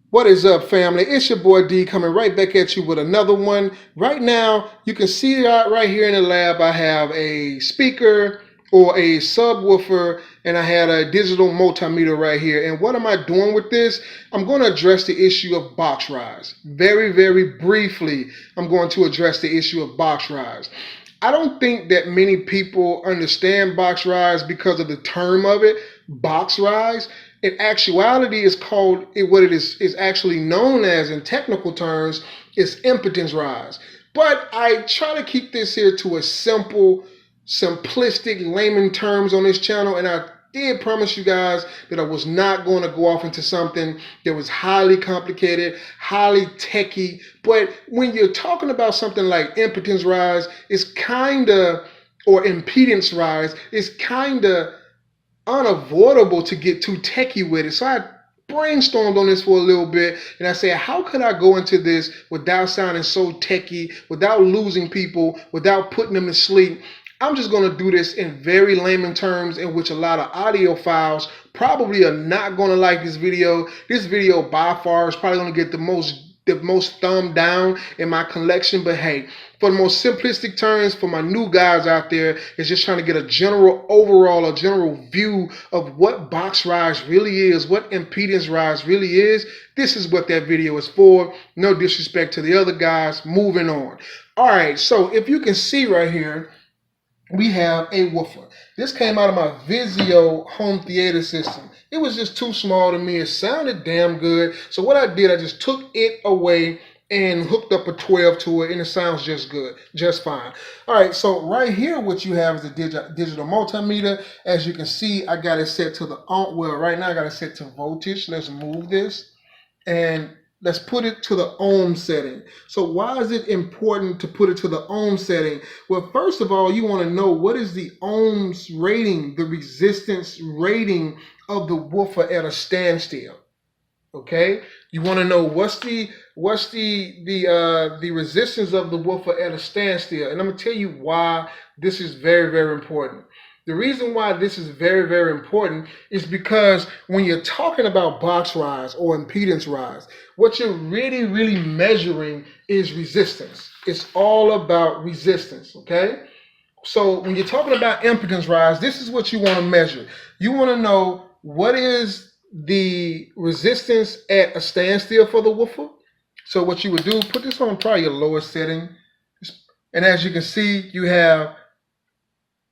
What is up, family? It's your boy D coming right back at you with another one. Right now, you can see right here in the lab, I have a speaker or a subwoofer, and I had a digital multimeter right here. And what am I doing with this? I'm going to address the issue of box rise. Very, very briefly, I'm going to address the issue of box rise. I don't think that many people understand box rise because of the term of it, box rise. In actuality, it's called what it is actually known as in technical terms is impotence rise. But I try to keep this here to a simple, simplistic layman terms on this channel, and I did promise you guys that I was not going to go off into something that was highly complicated, highly techy. But when you're talking about something like impotence rise, it's kind of, or impedance rise, it's kind of unavoidable to get too techie with it. So I brainstormed on this for a little bit, and I said, how could I go into this without sounding so techie, without losing people, without putting them to sleep? I'm just going to do this in very layman terms, in which a lot of audiophiles probably are not going to like this video. This video by far is probably going to get the most thumb down in my collection. But hey, for the most simplistic terms, for my new guys out there, is just trying to get a general overall, a general view of what box rise really is, what impedance rise really is. This is what that video is for. No disrespect to the other guys. Moving on. All right, so if you can see right here, we have a woofer. This came out of my Vizio home theater system. It was just too small to me. It sounded damn good. So what I did, I just took it away and hooked up a 12 to it, and it sounds just good, just fine. All right, so right here what you have is a digital multimeter. As you can see, I got it set to the right now I got it set to voltage. Let's move this, and let's put it to the ohm setting. So why is it important to put it to the ohm setting? Well, first of all, you want to know what is the ohms rating, the resistance rating of the woofer at a standstill. Okay, you want to know what's the resistance of the woofer at a standstill, and I'm gonna tell you why this is very, very important. The reason why this is very, very important is because when you're talking about box rise or impedance rise, what you're really, really measuring is resistance. It's all about resistance, okay? So when you're talking about impedance rise, this is what you want to measure. You want to know what is the resistance at a standstill for the woofer. So what you would do, put this on probably your lowest setting. And as you can see, you have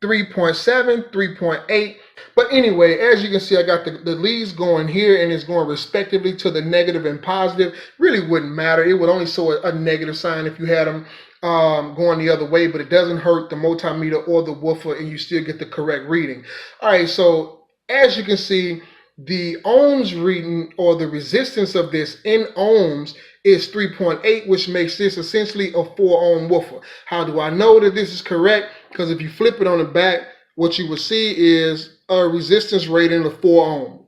3.7, 3.8. But anyway, as you can see, I got the leads going here, and it's going respectively to the negative and positive. Really wouldn't matter. It would only show a negative sign if you had them going the other way, but it doesn't hurt the multimeter or the woofer, and you still get the correct reading. All right, so as you can see, the ohms reading, or the resistance of this in ohms, is 3.8, which makes this essentially a 4-ohm woofer. How do I know that this is correct? Because if you flip it on the back, what you will see is a resistance rating of 4 ohm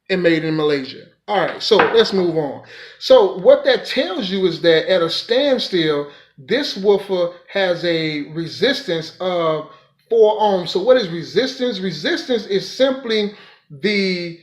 and made in Malaysia. All right, so let's move on. So what that tells you is that at a standstill, this woofer has a resistance of 4 ohms. So what is resistance? Resistance is simply the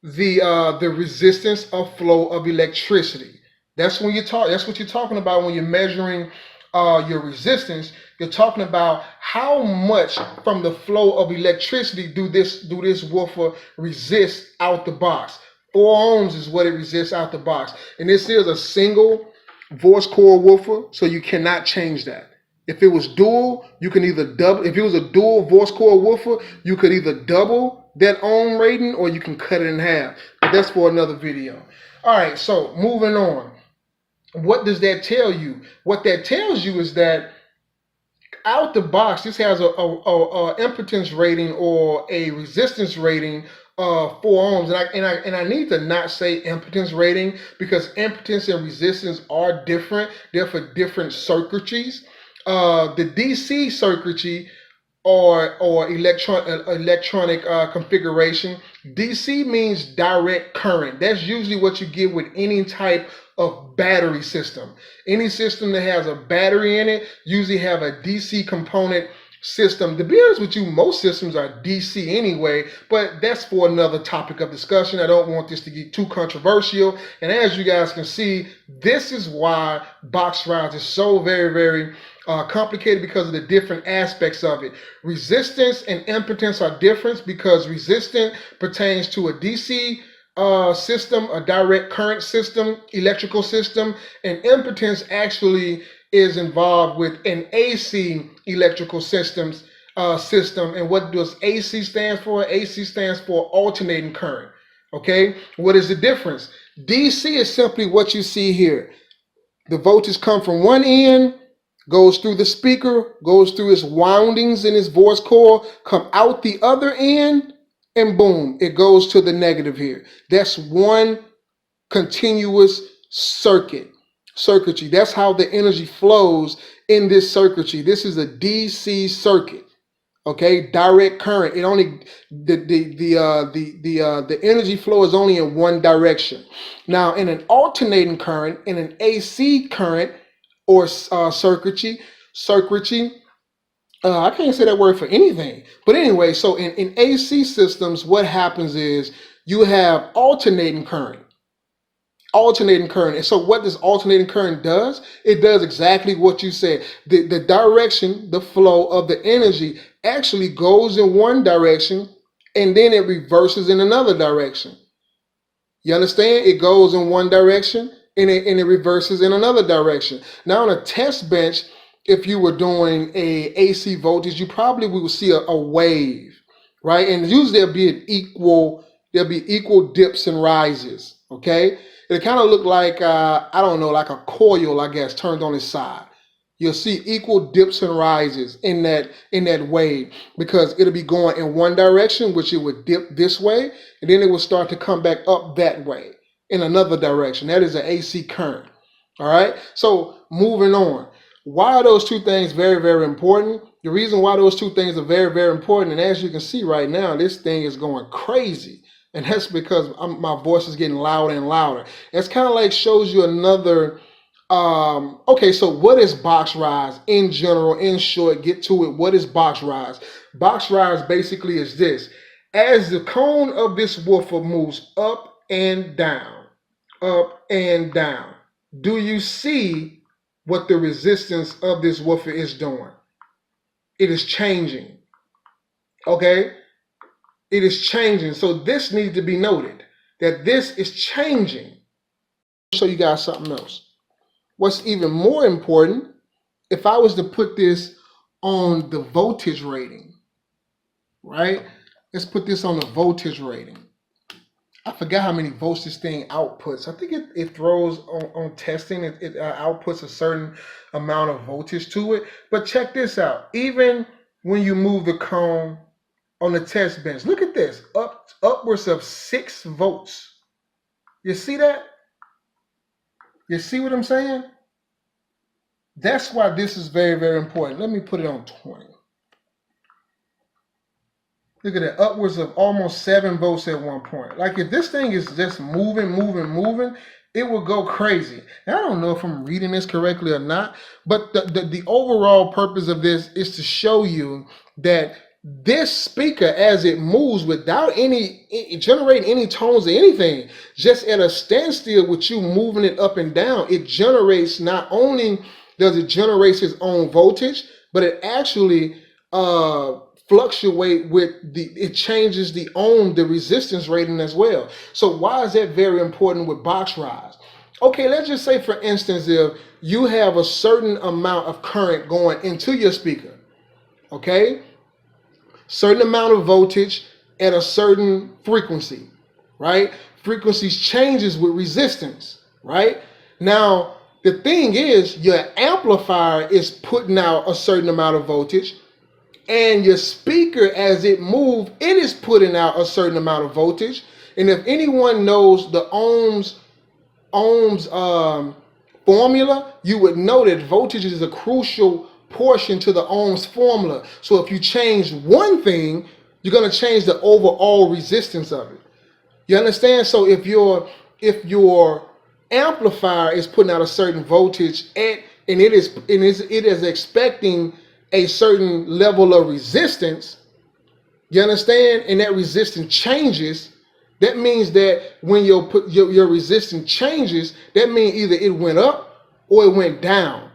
resistance of flow of electricity. That's when you talk. That's what you're talking about when you're measuring your resistance. You're talking about how much from the flow of electricity do this woofer resist out the box. 4 ohms is what it resists out the box, and this is a single voice core woofer, so you cannot change that. If it was dual, you can either double. If it was a dual voice core woofer, you could either double that ohm rating or you can cut it in half. But that's for another video. All right, so moving on. What does that tell you? What that tells you is that out the box, this has a impedance rating or a resistance rating of 4 ohms. And I need to not say impedance rating, because impedance and resistance are different. They're for different circuitries. The DC circuitry or electronic configuration. DC means direct current. That's usually what you get with any type of battery system. Any system that has a battery in it usually have a DC component system. To be honest with you, most systems are DC anyway, but that's for another topic of discussion. I don't want this to get too controversial. And as you guys can see, this is why box rise is so very, very complicated, because of the different aspects of it. Resistance and impedance are different, because resistance pertains to a DC system, a direct current system, electrical system, and impedance actually is involved with an AC electrical system. And what does AC stand for? AC stands for alternating current. Okay, what is the difference? DC is simply what you see here. The voltage comes from one end, goes through the speaker, goes through its windings in its voice coil, come out the other end, and boom, it goes to the negative here. That's one continuous circuitry. That's how the energy flows in this circuitry. This is a DC circuit. Okay, direct current. It only the energy flow is only in one direction. Now, in an alternating current, in an AC current or circuitry. I can't say that word for anything. But anyway, so in AC systems, what happens is you have alternating current. And so what this alternating current does, it does exactly what you said. The direction, the flow of the energy actually goes in one direction and then it reverses in another direction. You understand? It goes in one direction and it reverses in another direction. Now on a test bench, if you were doing a AC voltage, you probably will see a wave, right? And usually there'll be equal dips and rises, okay? It kind of look like, I don't know, like a coil, I guess, turned on its side. You'll see equal dips and rises in that wave, because it'll be going in one direction, which it would dip this way, and then it will start to come back up that way in another direction. That is an AC current, all right? So moving on. Why are those two things very, very important? The reason why those two things are very, very important, and as you can see right now, this thing is going crazy. And that's because my voice is getting louder and louder. It's kind of like shows you another, okay, so what is box rise in general? In short, get to it. What is box rise? Box rise basically is this. As the cone of this woofer moves up and down, do you see what the resistance of this woofer is doing? It is changing, okay? It is changing. So this needs to be noted, that this is changing. I'll show you guys something else. What's even more important, if I was to put this on the voltage rating, right? Let's put this on the voltage rating. I forgot how many volts this thing outputs. I think it throws on testing, it outputs a certain amount of voltage to it. But check this out. Even when you move the cone on the test bench, look at this, upwards of 6 volts. You see that? You see what I'm saying? That's why this is very, very important. Let me put it on 20. Look at that, upwards of almost 7 volts at one point. Like if this thing is just moving, it will go crazy. Now, I don't know if I'm reading this correctly or not, but the overall purpose of this is to show you that this speaker, as it moves without generating any tones or anything, just at a standstill with you moving it up and down, it generates, not only does it generate its own voltage, but it actually fluctuate with it changes the resistance rating as well. So why is that very important with box rise? Okay, let's just say, for instance, if you have a certain amount of current going into your speaker, okay, certain amount of voltage at a certain frequency, right? Frequencies changes with resistance, right? Now, the thing is, your amplifier is putting out a certain amount of voltage, and your speaker, as it moves, it is putting out a certain amount of voltage. And if anyone knows the ohms formula, you would know that voltage is a crucial portion to the ohms formula. So if you change one thing, you're going to change the overall resistance of it. You understand? So if your amplifier is putting out a certain voltage and it is expecting a certain level of resistance, you understand? And that resistance changes. That means that when your resistance changes, that means either it went up or it went down.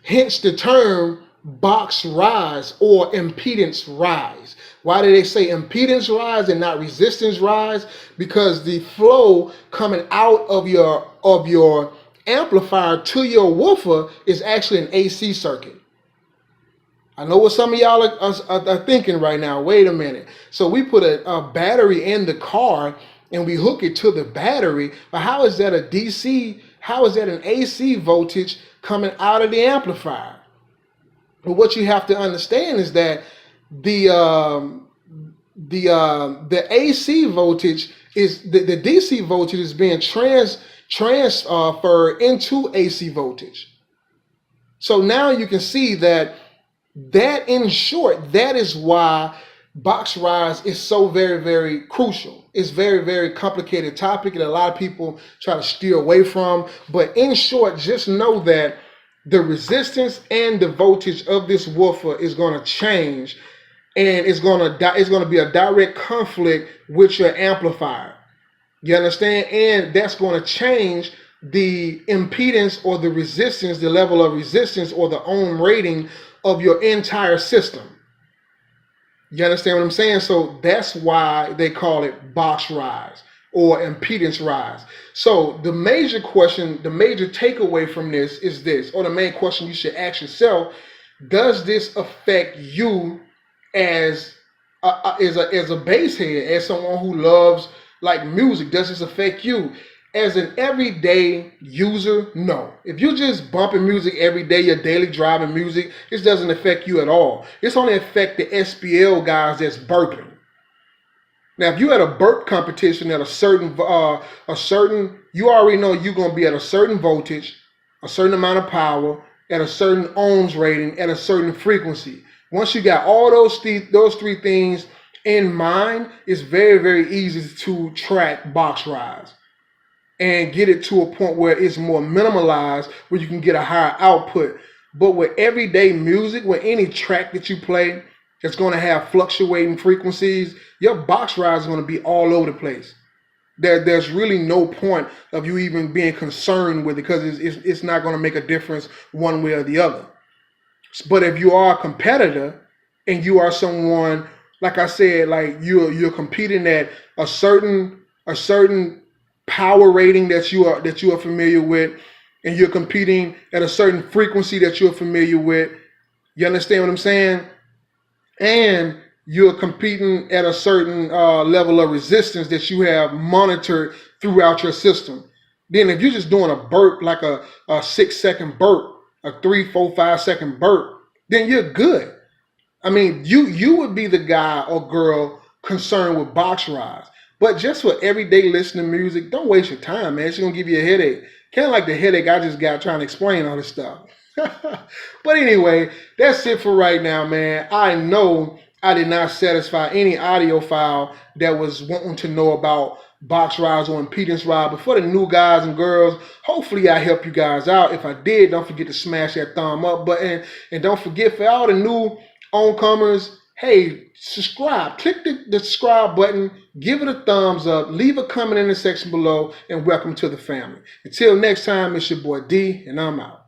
Hence the term box rise or impedance rise. Why do they say impedance rise and not resistance rise? Because the flow coming out of your amplifier to your woofer is actually an AC circuit. I know what some of y'all are thinking right now. Wait a minute. So we put a battery in the car and we hook it to the battery. But how is that a DC? How is that an AC voltage coming out of the amplifier? But what you have to understand is that the AC voltage is the DC voltage is being transferred into AC voltage. So now you can see that in short, that is why box rise is so very, very crucial. It's very, very complicated topic that a lot of people try to steer away from. But in short, just know that the resistance and the voltage of this woofer is going to change, and it's going to be a direct conflict with your amplifier. You understand? And that's going to change the impedance or the resistance, the level of resistance or the ohm rating of your entire system. You understand what I'm saying? So that's why they call it box rise or impedance rise. So the major question, the major takeaway from this is this, or the main question you should ask yourself: does this affect you as a bass head, as someone who loves like music? Does this affect you? As an everyday user, no. If you're just bumping music every day, your daily driving music, this doesn't affect you at all. It's only affect the SPL guys that's burping. Now, if you had a burp competition at a certain, you already know you're going to be at a certain voltage, a certain amount of power, at a certain ohms rating, at a certain frequency. Once you got all those three things in mind, it's very, very easy to track box rise and get it to a point where it's more minimalized, where you can get a higher output. But with everyday music, with any track that you play that's going to have fluctuating frequencies, your box rise is going to be all over the place. There's really no point of you even being concerned with it, because it's not going to make a difference one way or the other. But if you are a competitor and you are someone, like I said, like you're competing at a certain power rating that you are familiar with, and you're competing at a certain frequency that you're familiar with, you understand what I'm saying? And you're competing at a certain level of resistance that you have monitored throughout your system. Then if you're just doing a burp, like a 6-second burp, a 3, 4, 5-second burp, then you're good. I mean, you would be the guy or girl concerned with box rise. But just for everyday listening to music, don't waste your time, man. It's going to give you a headache. Kind of like the headache I just got trying to explain all this stuff. But anyway, that's it for right now, man. I know I did not satisfy any audiophile that was wanting to know about box rise or impedance rise. But for the new guys and girls, hopefully I helped you guys out. If I did, don't forget to smash that thumb up button. And don't forget, for all the new oncomers, hey, subscribe. Click the subscribe button. Give it a thumbs up. Leave a comment in the section below. And welcome to the family. Until next time, it's your boy D, and I'm out.